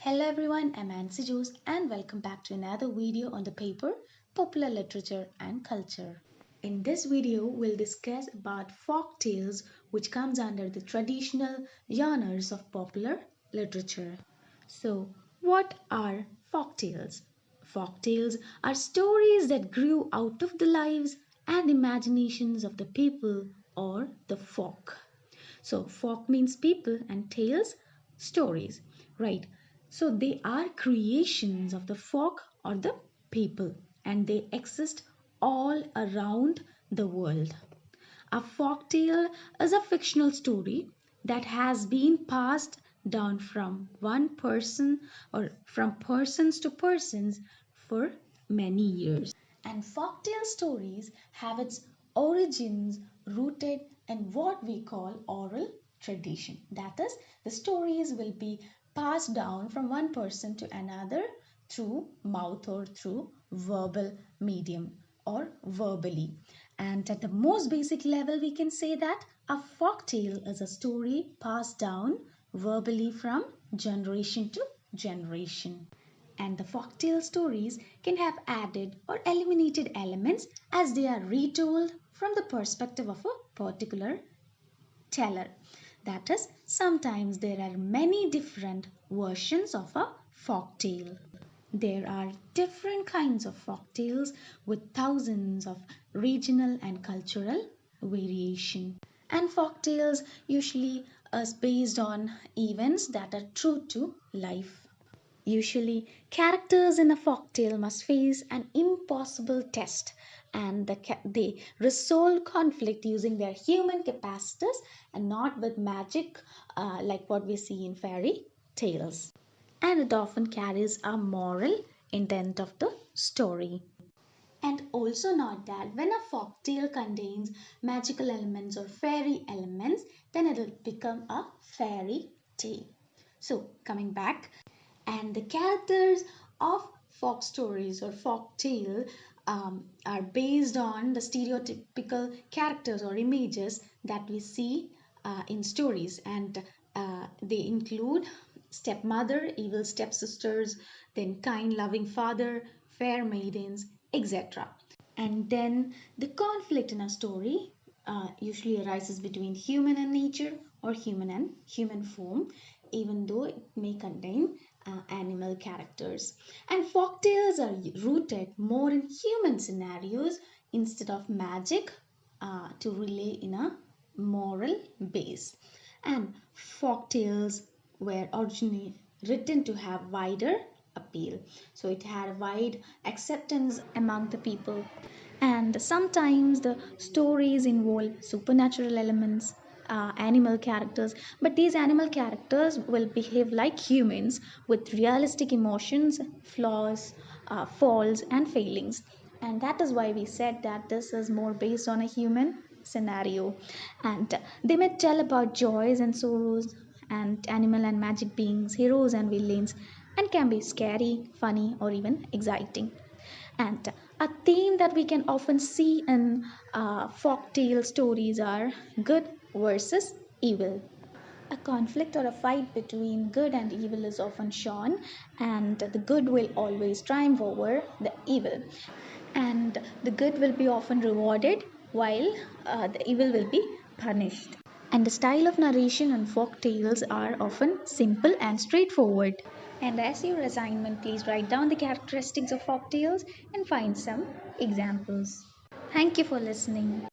Hello everyone, I'm Nancy Juice and welcome back to another video on the paper Popular Literature and Culture. In this video, we'll discuss about folk tales which comes under the traditional genres of popular literature. So, what are folk tales? Folk tales are stories that grew out of the lives and imaginations of the people or the folk. So, folk means people and tales, stories, right? So, they are creations of the folk or the people and they exist all around the world. A folk tale is a fictional story that has been passed down from one person or from persons to persons for many years. And folktale stories have its origins rooted in what we call oral tradition. That is, the stories will be passed down from one person to another through mouth or through verbal medium or verbally. And at the most basic level, we can say that a folktale is a story passed down verbally from generation to generation. And the folktale stories can have added or eliminated elements as they are retold from the perspective of a particular teller. That is, sometimes there are many different versions of a folktale. There are different kinds of folktales with thousands of regional and cultural variation. And folktales usually is based on events that are true to life. Usually, characters in a folktale must face an impossible test and they resolve conflict using their human capacities and not with magic like what we see in fairy tales. And it often carries a moral intent of the story. And also note that when a folktale contains magical elements or fairy elements, then it will become a fairy tale. So, coming back, and the characters of folk stories or folk tale are based on the stereotypical characters or images that we see in stories, and they include stepmother, evil stepsisters, then kind loving father, fair maidens, etc. And then the conflict in a story usually arises between human and nature or human and human form, even though it may contain animal characters. And folktales are rooted more in human scenarios instead of magic to relay in a moral base. And folktales were originally written to have wider appeal. So it had wide acceptance among the people. And sometimes the stories involve supernatural elements, animal characters, but these animal characters will behave like humans with realistic emotions, flaws, faults, and failings. And that is why we said that this is more based on a human scenario. And they may tell about joys and sorrows, and animal and magic beings, heroes and villains, and can be scary, funny, or even exciting. And a theme that we can often see in folktale stories are good versus evil. A conflict or a fight between good and evil is often shown, and the good will always triumph over the evil. And the good will be often rewarded while the evil will be punished. And the style of narration in folk tales are often simple and straightforward. And as your assignment, please write down the characteristics of folk tales and find some examples. Thank you for listening.